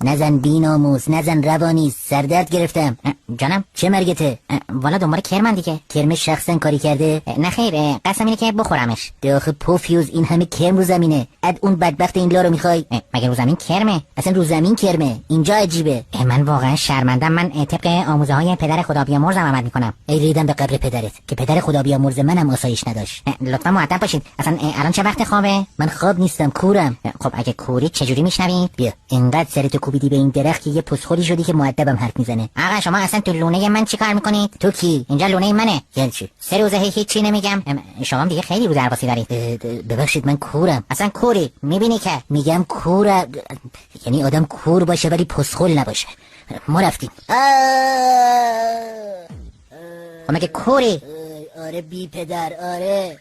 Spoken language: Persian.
نزن بیناموس، نزن روانی، سردرد گرفتم. جانم چه مرگته؟ والا دنبال کرمن دیگه. کرم شخصا کاری کرده؟ نه خیر، قسم اینه که بخورمش. آخه پوفیوز این همه کرم رو زمینه، اد اون بدبخت این لا رو میخوای؟ مگه رو زمین کرمه؟ اصلا رو زمین کرمه، اینجا عجیبه. من واقعا شرمندم. من طبق آموزه های پدر خدا بیامرزم عمل میکنم. ای ریدم به قبر پدرت که پدر خدا بیامرز منم آسایش نداشت. لطفا مؤدب باشید. اصلا الان چه وقت خوابه؟ من خواب نیستم، کورم. خب اگه کوری چجوری میشنوید؟ بیا اینقدر سرتو کوبیدی به این درخت که یه پسخوری شدی که مؤدبم حرف میزنه. آقا شما اصلا تو لونه من چیکار میکنید؟ تو کی؟ اینجا لونه منه. یعنی چی؟ 3 روزه هیچی نمیگم. شما هم دیگه خیلی رو درواسی دارید. ببخشید من کورم. اصلا کوری میبینی که میگم کورم، یعنی آدم کور باشه ولی پسخول نباشه. ما رفتیم. خب مگه کوری؟ آره بی پدر، آره.